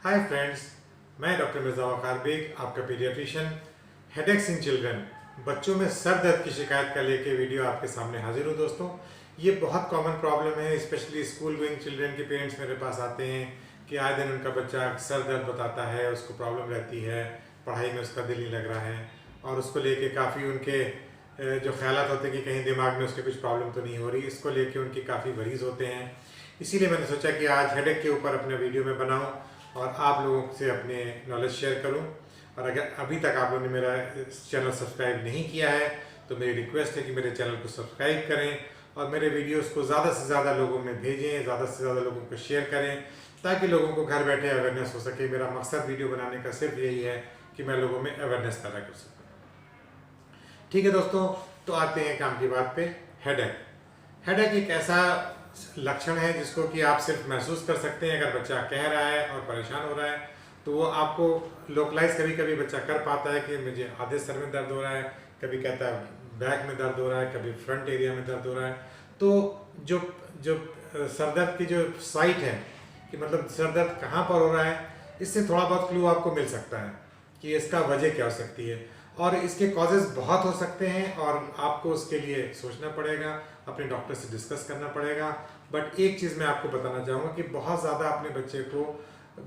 Hi friends, मैं doctor Mirza वक़ार bag, आपका paediatrician. Headaches in children, बच्चों में सर दर्द की शिकायत का लेके वीडियो आपके सामने हाजिर हूँ। दोस्तों, ये बहुत कॉमन प्रॉब्लम है। स्पेशली स्कूल गोइंग चिल्ड्रन के पेरेंट्स मेरे पास आते हैं कि आए दिन उनका बच्चा सर दर्द बताता है, उसको प्रॉब्लम रहती है, पढ़ाई में उसका दिल नहीं लग रहा है, और उसको लेके काफ़ी उनके जो ख्यालात होते हैं कि कहीं दिमाग में उसके कुछ प्रॉब्लम तो नहीं हो रही, इसको लेके उनके काफ़ी वरीज होते हैं। इसीलिए मैंने सोचा कि आज हेडेक के ऊपर अपना वीडियो में बनाऊं और आप लोगों से अपने नॉलेज शेयर करूं। और अगर अभी तक आप लोगों ने मेरा चैनल सब्सक्राइब नहीं किया है तो मेरी रिक्वेस्ट है कि मेरे चैनल को सब्सक्राइब करें और मेरे वीडियोस को ज़्यादा से ज़्यादा लोगों में भेजें, ज़्यादा से ज़्यादा लोगों को शेयर करें, ताकि लोगों को घर बैठे अवेयरनेस हो सके। मेरा मकसद वीडियो बनाने का सिर्फ यही है कि मैं लोगों में अवेयरनेस पैदा कर सकूँ। ठीक है दोस्तों, तो आते हैं काम की बात पे। हेडेक हेडेक एक ऐसा लक्षण है जिसको कि आप सिर्फ महसूस कर सकते हैं अगर बच्चा कह रहा है और परेशान हो रहा है, तो वो आपको लोकलाइज कभी कभी बच्चा कर पाता है कि मुझे आधे सर में दर्द हो रहा है, कभी कहता है बैक में दर्द हो रहा है, कभी फ्रंट एरिया में दर्द हो रहा है। तो जो जो सर दर्द की जो साइट है कि मतलब सर दर्द कहाँ पर हो रहा है, इससे थोड़ा बहुत क्लू आपको मिल सकता है कि इसका वजह क्या हो सकती है। और इसके कॉजेज़ बहुत हो सकते हैं और आपको उसके लिए सोचना पड़ेगा, अपने डॉक्टर से डिस्कस करना पड़ेगा। बट एक चीज़ मैं आपको बताना चाहूँगा कि बहुत ज़्यादा अपने बच्चे को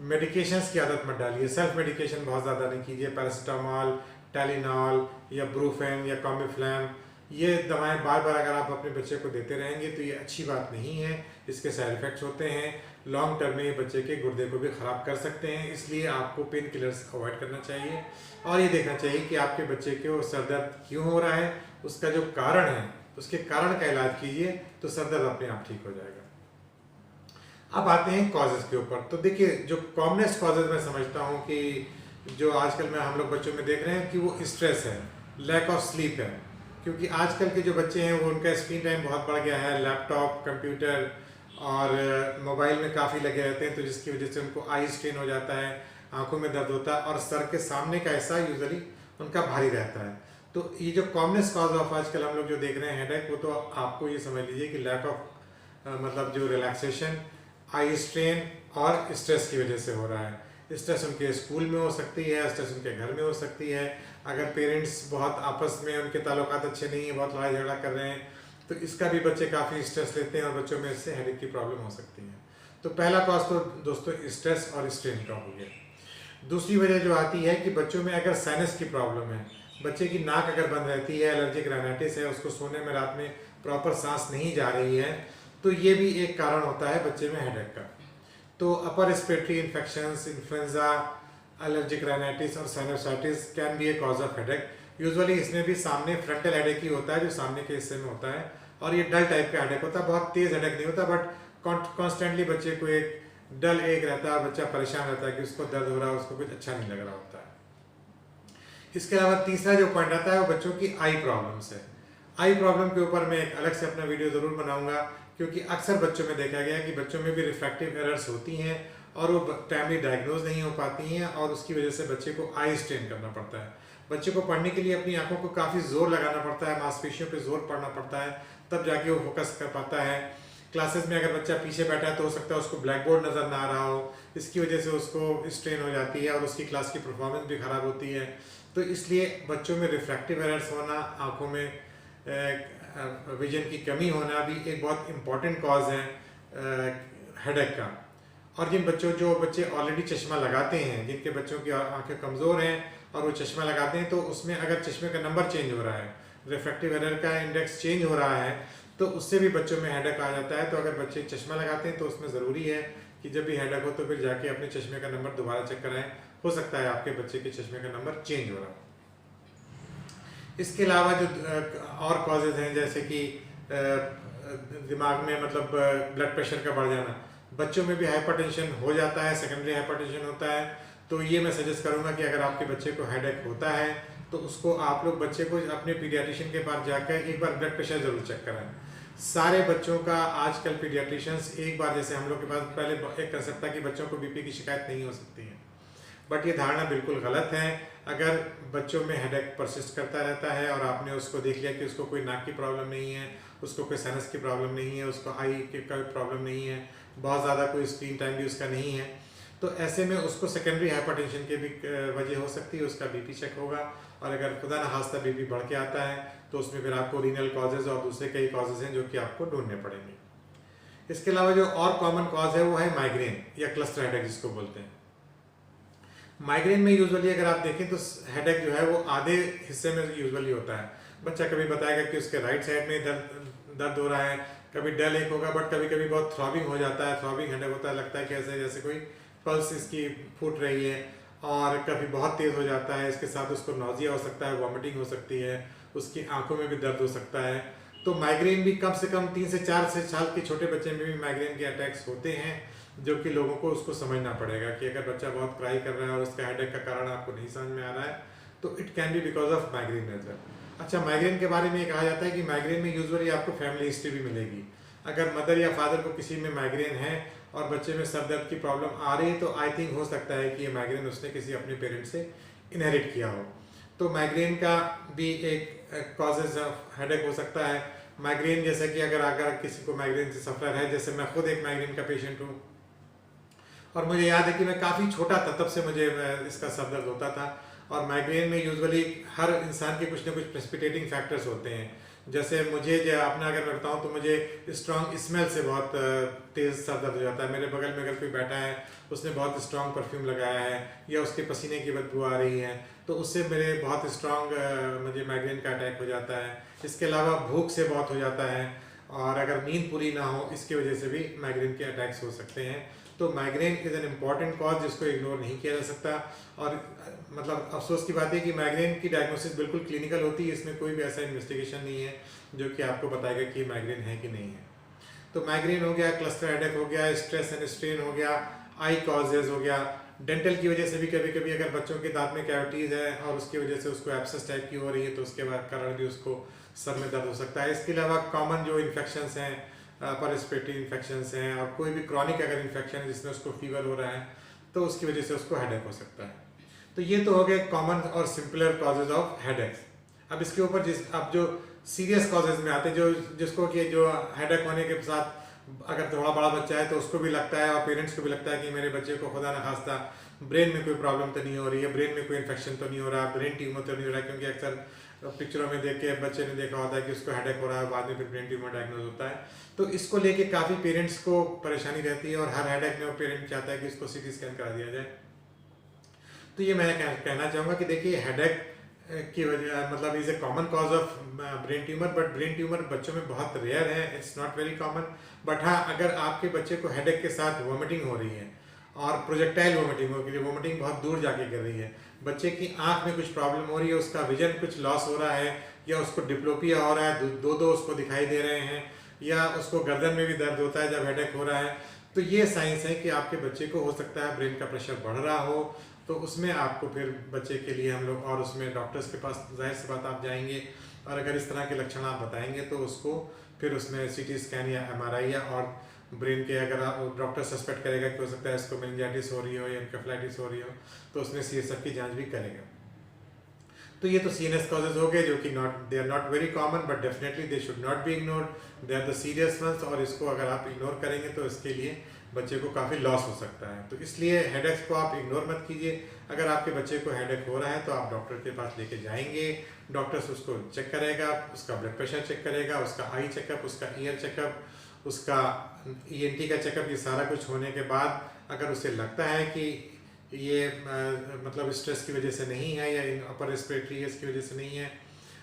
मेडिकेशंस की आदत मत डालिए। सेल्फ मेडिकेशन बहुत ज़्यादा नहीं कीजिए। पैरासीटामॉल, टाइलेनॉल या ब्रूफेन या कॉम्बिफ्लैम, ये दवाएं बार बार अगर आप अपने बच्चे को देते रहेंगे तो ये अच्छी बात नहीं है। इसके साइड इफ़ेक्ट्स होते हैं, लॉन्ग टर्म में ये बच्चे के गुर्दे को भी ख़राब कर सकते हैं। इसलिए आपको पेन किलर्स अवॉइड करना चाहिए और ये देखना चाहिए कि आपके बच्चे को सर दर्द क्यों हो रहा है, उसका जो कारण है उसके कारण का इलाज कीजिए तो सर दर्द अपने आप ठीक हो जाएगा। अब आते हैं कॉजेज़ के ऊपर। तो देखिए, जो कॉमनेस्ट कॉजेज़ मैं समझता हूँ कि जो आजकल में हम लोग बच्चों में देख रहे हैं कि वो स्ट्रेस है, लैक ऑफ स्लीप है। क्योंकि आजकल के जो बच्चे हैं वो उनका स्क्रीन टाइम बहुत बढ़ गया है, लैपटॉप, कंप्यूटर और मोबाइल में काफ़ी लगे रहते हैं, तो जिसकी वजह से उनको आई स्ट्रेन हो जाता है, आंखों में दर्द होता है और सर के सामने का हिस्सा यूजुअली उनका भारी रहता है। तो ये जो कॉमनेस्ट कॉज ऑफ आजकल हम लोग जो देख रहे हैं हेडेक, वो तो आपको ये समझ लीजिए कि लैक ऑफ मतलब जो रिलैक्सेशन, आई स्ट्रेन और स्ट्रेस की वजह से हो रहा है। स्ट्रेस उनके स्कूल में हो सकती है, स्ट्रेस उनके घर में हो सकती है। अगर पेरेंट्स बहुत आपस में उनके ताल्लुकात अच्छे नहीं हैं, बहुत लड़ाई झगड़ा कर रहे हैं, तो इसका भी बच्चे काफ़ी स्ट्रेस लेते हैं और बच्चों में इससे हेडेक की प्रॉब्लम हो सकती है। तो पहला कॉज तो दोस्तों स्ट्रेस और स्ट्रेन का हो गया। दूसरी वजह जो आती है कि बच्चों में अगर साइनस की प्रॉब्लम है, बच्चे की नाक अगर बंद रहती है, एलर्जिक राइनाइटिस है, उसको सोने में रात में प्रॉपर सांस नहीं जा रही है, तो ये भी एक कारण होता है बच्चे में हेडेक का। तो upper respiratory infections, influenza, allergic rhinitis और sinusitis can be a cause of headache. Usually इसमें भी सामने फ्रंटल हेडेक ही होता है, जो सामने के हिस्से में होता है, और ये डल टाइप का हेडेक होता है। बहुत तेज हेडेक नहीं होता, बट कॉन्स्टेंटली बच्चे को एक डल एक रहता है और बच्चा परेशान रहता है कि उसको दर्द हो रहा है, उसको कुछ अच्छा नहीं लग रहा होता है। इसके अलावा तीसरा जो पॉइंट आता है वो बच्चों की आई प्रॉब्लम्स है। आई प्रॉब्लम के ऊपर मैं एक अलग से अपना वीडियो ज़रूर बनाऊंगा, क्योंकि अक्सर बच्चों में देखा गया है कि बच्चों में भी रिफ्रैक्टिव एरर्स होती हैं और वो टाइमली डायग्नोज नहीं हो पाती हैं और उसकी वजह से बच्चे को आई स्ट्रेन करना पड़ता है। बच्चे को पढ़ने के लिए अपनी आंखों को काफ़ी जोर लगाना पड़ता है, मांसपेशियों पे जोर पड़ना पड़ता है, तब जाके वो फोकस कर पाता है। क्लासेस में अगर बच्चा पीछे बैठा है तो हो सकता है उसको ब्लैक बोर्ड नज़र ना आ रहा हो, इसकी वजह से उसको स्ट्रेन हो जाती है और उसकी क्लास की परफॉर्मेंस भी ख़राब होती है। तो इसलिए बच्चों में रिफ्रैक्टिव एरर्स होना, आंखों में विजन की कमी होना भी एक बहुत इम्पॉर्टेंट कॉज है हेडेक का। और जिन बच्चों जो बच्चे ऑलरेडी चश्मा लगाते हैं, जिनके बच्चों की आंखें कमज़ोर हैं और वो चश्मा लगाते हैं, तो उसमें अगर चश्मे का नंबर चेंज हो रहा है, रिफ्रैक्टिव एरर का इंडेक्स चेंज हो रहा है, तो उससे भी बच्चों में हेडेक आ जाता है। तो अगर बच्चे चश्मा लगाते हैं तो उसमें ज़रूरी है कि जब भी हेडेक हो तो फिर जाके अपने चश्मे का नंबर दोबारा चेक कराएं। हो सकता है आपके बच्चे के चश्मे का नंबर चेंज हो रहा हो। इसके अलावा जो और कॉजेज़ हैं, जैसे कि दिमाग में मतलब ब्लड प्रेशर का बढ़ जाना, बच्चों में भी हाइपरटेंशन हो जाता है, सेकेंडरी हाइपरटेंशन होता है। तो ये मैं सजेस्ट करूँगा कि अगर आपके बच्चे को हेडेक होता है तो उसको आप लोग बच्चे को अपने पीडियाट्रिशियन के पास जाकर एक बार ब्लड प्रेशर ज़रूर चेक कराएं। सारे बच्चों का आजकल पीडियाट्रिशियंस एक बार, जैसे हम लोग के पास पहले एक कंसेप्ट था कि बच्चों को बीपी की शिकायत नहीं हो सकती है, बट ये धारणा बिल्कुल गलत है। अगर बच्चों में हेडेक परसिस्ट करता रहता है और आपने उसको देख लिया कि उसको कोई नाक की प्रॉब्लम नहीं है, उसको कोई साइनस की प्रॉब्लम नहीं है, उसको आई की कोई प्रॉब्लम नहीं है, बहुत ज़्यादा कोई स्क्रीन टाइम भी उसका नहीं है, तो ऐसे में उसको सेकेंडरी हाइपरटेंशन की भी वजह हो सकती है, उसका बीपी चेक होगा, और अगर खुदा न खास्ता बीपी बढ़ के आता है तो उसमें फिर आपको रीनल कॉजेज और दूसरे कई कॉजेज हैं जो कि आपको ढूंढने पड़ेंगे। इसके अलावा जो और कॉमन कॉज है वो है माइग्रेन या क्लस्टर हेडेक जिसको बोलते हैं। माइग्रेन में यूजुअली अगर आप देखें तो हेडेक जो है वो आधे हिस्से में यूजुअली होता है। बच्चा कभी बताएगा कि उसके राइट साइड में दर्द हो रहा है, कभी डल एक होगा, बट कभी कभी बहुत थ्रॉबिंग हो जाता है, थ्रॉबिंग हेडेक होता है, लगता है कि ऐसे जैसे कोई पल्स इसकी फूट रही है, और कभी बहुत तेज़ हो जाता है, इसके साथ उसको नौजिया हो सकता है, वॉमिटिंग हो सकती है, उसकी आंखों में भी दर्द हो सकता है। तो माइग्रेन भी कम से कम 3 से 4 से साल के छोटे बच्चे में भी माइग्रेन के अटैक्स होते हैं, जो कि लोगों को उसको समझना पड़ेगा कि अगर बच्चा बहुत क्राई कर रहा है और उसका हेडेक का कारण आपको नहीं समझ में आ रहा है तो it can be because of migraine as well. अच्छा, माइग्रेन के बारे में ये कहा जाता है कि माइग्रेन में यूजुअली आपको फैमिली हिस्ट्री भी मिलेगी। अगर मदर या फादर को किसी में माइग्रेन है और बच्चे में सर दर्द की प्रॉब्लम आ रही है तो आई थिंक हो सकता है कि ये माइग्रेन उसने किसी अपने पेरेंट से इनहेरिट किया हो। तो माइग्रेन का भी एक कॉजेज ऑफ हेडेक हो सकता है। माइग्रेन जैसे कि अगर किसी को माइग्रेन से सफ़र है, जैसे मैं खुद एक माइग्रेन का पेशेंट हूँ, और मुझे याद है कि मैं काफ़ी छोटा था तब से मुझे इसका सर दर्द होता था। और माइग्रेन में यूजुअली हर इंसान के कुछ ना कुछ प्रेसिपिटेटिंग फैक्टर्स होते हैं। जैसे मुझे जो अपना अगर मैं बताऊँ तो मुझे स्ट्रॉन्ग स्मेल से बहुत तेज़ सर दर्द हो जाता है। मेरे बगल में अगर कोई बैठा है उसने बहुत स्ट्रॉन्ग परफ्यूम लगाया है या उसके पसीने की बदबू आ रही है तो उससे मेरे बहुत स्ट्रॉन्ग मुझे माइग्रेन का अटैक हो जाता है। इसके अलावा भूख से बहुत हो जाता है, और अगर नींद पूरी ना हो इसकी वजह से भी माइग्रेन के अटैक्स हो सकते हैं। तो migraine is an important cause जिसको इग्नोर नहीं किया जा सकता। और मतलब अफसोस की बात है कि माइग्रेन की डायग्नोसिस बिल्कुल क्लिनिकल होती है, इसमें कोई भी ऐसा इन्वेस्टिगेशन नहीं है जो कि आपको बताएगा कि माइग्रेन है कि नहीं है। तो माइग्रेन हो गया, क्लस्टर हेडेक हो गया, स्ट्रेस एंड स्ट्रेन हो गया, आई कॉजेज हो गया। डेंटल की वजह से भी कभी कभी अगर बच्चों के दांत में कैविटीज़ है और उसकी वजह से उसको एब्सेस टाइप की हो रही है तो उसके बाद कारण भी उसको सर में दर्द हो सकता है। इसके अलावा कॉमन जो इन्फेक्शंस हैं, रेस्पिरेटरी इन्फेक्शंस हैं, और कोई भी क्रॉनिक अगर इन्फेक्शन है जिसमें उसको फीवर हो रहा है तो उसकी वजह से उसको हेडेक हो सकता है। तो ये तो हो गए कॉमन और सिंपलर कॉजेज ऑफ हेडेक्स। अब इसके ऊपर अब जो सीरियस कॉजेज में आते हैं, जिसको कि जो हेडेक होने के साथ अगर थोड़ा बड़ा बच्चा है तो उसको भी लगता है और पेरेंट्स को भी लगता है कि मेरे बच्चे को खुदा न खास्ता ब्रेन में कोई प्रॉब्लम तो नहीं हो रही है, ब्रेन में कोई इन्फेक्शन तो नहीं हो रहा, ब्रेन ट्यूमर तो नहीं हो रहा, क्योंकि अक्सर पिक्चरों में देख के बच्चे ने देखा होता है कि उसको हेडेक हो रहा है, बाद में फिर ब्रेन ट्यूमर डायग्नोज होता है। तो इसको लेके काफ़ी पेरेंट्स को परेशानी रहती है और हर हेडेक में वो पेरेंट चाहता है कि इसको सीटी स्कैन करा दिया जाए। तो ये मैं कहना चाहूँगा कि देखिए हेडेक की वजह मतलब is a common cause of brain tumour, but brain tumour बच्चों में बहुत रेयर है, it's not very common. But हाँ, अगर आपके बच्चे को हेडेक के साथ वॉमिटिंग हो रही है और प्रोजेक्टाइल वॉमिटिंग हो रही है, वॉमिटिंग बहुत दूर जाके कर रही है, बच्चे की आंख में कुछ प्रॉब्लम हो रही है, उसका विजन कुछ लॉस हो रहा है, या उसको डिप्लोपिया हो रहा है, दो उसको दिखाई दे रहे हैं, या उसको गर्दन में भी दर्द होता है जब हेडेक हो रहा है, तो ये साइंस है कि आपके बच्चे को हो सकता है ब्रेन का प्रेशर बढ़ रहा हो। तो उसमें आपको फिर बच्चे के लिए हम लोग और उसमें डॉक्टर्स के पास जाहिर सी बात आप जाएंगे, और अगर इस तरह के लक्षण आप बताएंगे तो उसको फिर उसमें सीटी स्कैन या एमआरआई या और ब्रेन के अगर डॉक्टर सस्पेक्ट करेगा कि हो सकता है इसको मेनिंजाइटिस हो रही हो या एन्केफेलाइटिस हो रही हो तो उसमें सीएसएफ की जांच भी करेगा। तो ये तो सीएनएस कॉजेज हो गए जो कि they are not very common, but definitely they should not be ignored, they are the serious ones, और इसको अगर आप इग्नोर करेंगे तो इसके लिए बच्चे को काफ़ी लॉस हो सकता है। तो इसलिए हेडेक्स को आप इग्नोर मत कीजिए। अगर आपके बच्चे को हेडेक हो रहा है तो आप डॉक्टर के पास लेके जाएंगे, डॉक्टर्स उसको चेक करेगा, उसका ब्लड प्रेशर चेक करेगा, उसका आई चेकअप, उसका ईयर चेकअप, उसका ईएनटी का चेकअप, ये सारा कुछ होने के बाद अगर उसे लगता है कि ये मतलब स्ट्रेस की वजह से नहीं है या अपर रेस्पिरेटरी की वजह से नहीं है,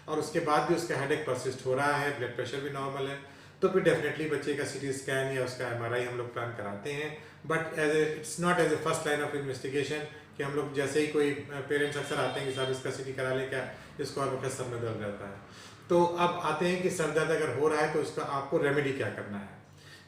और उसके बाद भी उसका हेडेक परसिस्ट हो रहा है, ब्लड प्रेशर भी नॉर्मल है, तो फिर डेफिनेटली बच्चे का सीटी स्कैन या उसका एमआरआई हम लोग प्लान कराते हैं। But it's not as a first line of investigation कि हम लोग जैसे ही कोई पेरेंट्स अक्सर आते हैं कि साहब इसका सीटी करा लें क्या, इसको हर वक्त सर में दर्द रहता है। तो अब आते हैं कि सर दर्द अगर हो रहा है तो उसका आपको रेमेडी क्या करना है।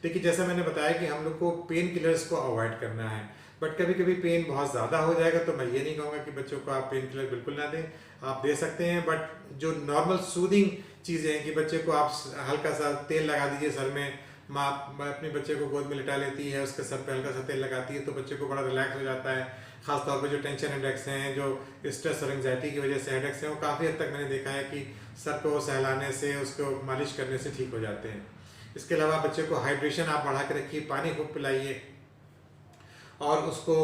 देखिए, जैसा मैंने बताया कि हम लोग को पेन किलर्स को अवॉइड करना है, बट कभी कभी पेन बहुत ज़्यादा हो जाएगा तो मैं ये नहीं कहूँगा कि बच्चों को आप पेन किलर बिल्कुल ना दें, आप दे सकते हैं। बट जो नॉर्मल सूदिंग चीज़ें हैं कि बच्चे को आप हल्का सा तेल लगा दीजिए सर में, माँ अपने बच्चे को गोद में लिटा लेती है, उसके सर पे हल्का सा तेल लगाती है तो बच्चे को बड़ा रिलैक्स हो जाता है। खासतौर पर जो टेंशन हेडेक्स हैं, जो स्ट्रेस और एंग्जाइटी की वजह से हेडेक्स हैं, वो काफ़ी हद तक मैंने देखा है कि सर को सहलाने से, उसको मालिश करने से ठीक हो जाते हैं। इसके अलावा बच्चे को हाइड्रेशन आप बढ़ा के रखिए, पानी खूब पिलाइए, और उसको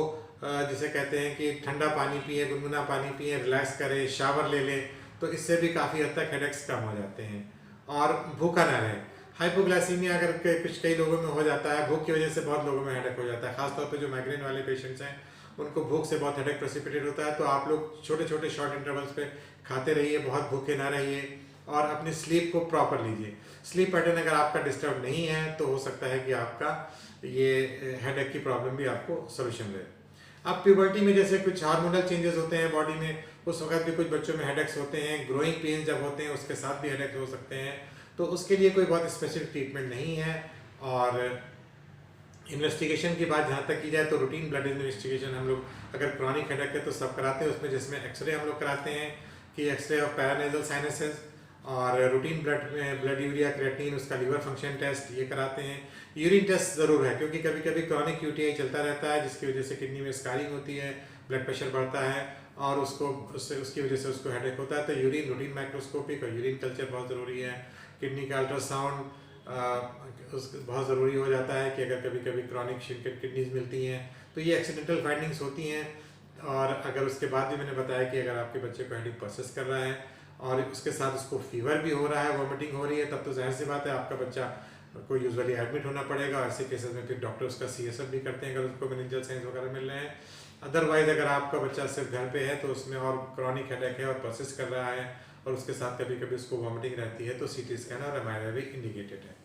जिसे कहते हैं कि ठंडा पानी पिए, गुनगुना पानी पिए, रिलैक्स करें, शावर ले लें, तो इससे भी काफ़ी हद तक हेडेक्स कम हो जाते हैं। और भूखा ना रहे। हाइपोग्लाइसीमिया अगर कई लोगों में हो जाता है, भूख की वजह से बहुत लोगों में हेडेक हो जाता है, खासतौर पे जो माइग्रेन वाले पेशेंट्स हैं उनको भूख से बहुत हेडेक प्रेसिपिटेट होता है। तो आप लोग छोटे छोटे शॉर्ट इंटरवल्स पे खाते रहिए, बहुत भूखे ना रहिए, और अपनी स्लीप को प्रॉपर लीजिए। स्लीप पैटर्न अगर आपका डिस्टर्ब नहीं है तो हो सकता है कि आपका ये हेडेक की प्रॉब्लम भी आपको सोल्यूशन रहे। अब प्यूबर्टी में जैसे कुछ हार्मोनल चेंजेस होते हैं बॉडी में, उस वक्त भी कुछ बच्चों में हेडेक्स होते हैं। ग्रोइंग पेन जब होते हैं उसके साथ भी हेडेक्स हो सकते हैं। तो उसके लिए कोई बहुत स्पेसिफिक ट्रीटमेंट नहीं है। और इन्वेस्टिगेशन की बात जहाँ तक की जाए तो रूटीन ब्लड इन्वेस्टिगेशन हम लोग अगर क्रॉनिक हेडेक है तो सब कराते हैं उसमें, जिसमें एक्सरे हम लोग कराते हैं कि एक्सरे ऑफ पैरानेजल साइनसेस, और रूटीन ब्लड में ब्लड यूरिया, क्रिएटिनिन, उसका लीवर फंक्शन टेस्ट ये कराते हैं। यूरिन टेस्ट ज़रूर है क्योंकि कभी कभी क्रॉनिक यूटीआई चलता रहता है जिसकी वजह से किडनी में स्कारिंग होती है, ब्लड प्रेशर बढ़ता है और उसकी वजह से उसको हेडेक होता है। तो यूरिन, रूटीन माइक्रोस्कोपिक और यूरिन कल्चर बहुत ज़रूरी है। किडनी का अल्ट्रासाउंड बहुत ज़रूरी हो जाता है कि अगर कभी कभी क्रॉनिक श्रिंकेड किडनीज मिलती हैं तो ये एक्सीडेंटल फाइंडिंग्स होती हैं। और अगर उसके बाद भी मैंने बताया कि अगर आपके बच्चे को हेडेक प्रोसेस कर रहा है और उसके साथ उसको फीवर भी हो रहा है, वॉमिटिंग हो रही है, तब तो जाहिर सी बात है आपका बच्चा को यूजुअली एडमिट होना पड़ेगा। ऐसे केसेस में फिर डॉक्टर उसका सीएसएफ भी करते हैं अगर उसको मेनिंजियल साइंस वगैरह मिल रहे हैं। अदरवाइज अगर आपका बच्चा सिर्फ घर पे है तो उसमें और क्रॉनिक हेडेक है और प्रोसेस कर रहा है और उसके साथ कभी कभी उसको वॉमिटिंग रहती है तो सीटी स्कैन और एमआरआई भी इंडिकेटेड है।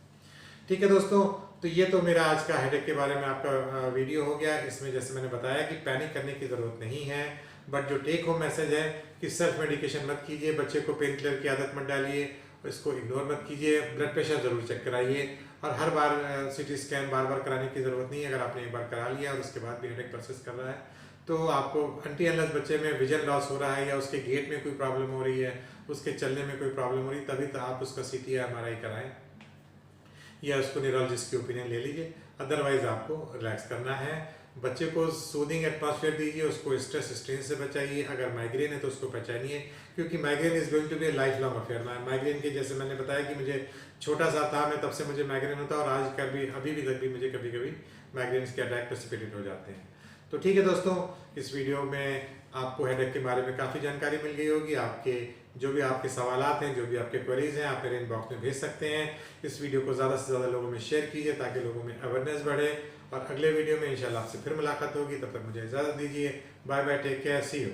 ठीक है दोस्तों, तो ये तो मेरा आज का हेडेक के बारे में आपका वीडियो हो गया। इसमें जैसे मैंने बताया कि पैनिक करने की ज़रूरत नहीं है, बट जो टेक होम मैसेज है कि सेल्फ मेडिकेशन मत कीजिए, बच्चे को पेन किलर की आदत मत डालिए, इसको इग्नोर मत कीजिए, ब्लड प्रेशर ज़रूर चेक कराइए और हर बार सीटी स्कैन बार बार कराने की ज़रूरत नहीं है। अगर आपने एक बार करा लिया और उसके बाद भी हेडेक प्रोसेस कर रहा है तो आपको अनटिल अनलेस बच्चे में विजन लॉस हो रहा है या उसके गेट में कोई प्रॉब्लम हो रही है, उसके चलने में कोई प्रॉब्लम हो रही है, तभी तो आप उसका सीटी या एमआरआई कराएं या उसको न्यूरोलॉजिस्ट की ओपिनियन ले लीजिए। अदरवाइज आपको रिलैक्स करना है, बच्चे को सूदिंग एटमॉस्फेयर दीजिए, उसको स्ट्रेस स्ट्रेन से बचाइए। अगर माइग्रेन है तो उसको पहचानिए क्योंकि migraine is going to be a life long affair. Migraine के जैसे मैंने बताया कि मुझे छोटा सा था मैं, तब से मुझे माइग्रेन होता है और आज कभी अभी भी तक भी मुझे कभी कभी माइग्रेन के अटैक प्रेसिपिटेट हो जाते हैं। तो ठीक है दोस्तों, इस वीडियो में आपको हेडेक के बारे में काफ़ी जानकारी मिल गई होगी। आपके जो भी आपके सवालात हैं, जो भी आपके क्वेरीज हैं, आप मेरे इनबॉक्स में भेज सकते हैं। इस वीडियो को ज़्यादा से ज़्यादा लोगों में शेयर कीजिए ताकि लोगों में अवेयरनेस बढ़े। और अगले वीडियो में इंशाल्लाह आपसे फिर मुलाकात होगी, तब तक मुझे इजाज़त दीजिए। Bye bye, take care, see you.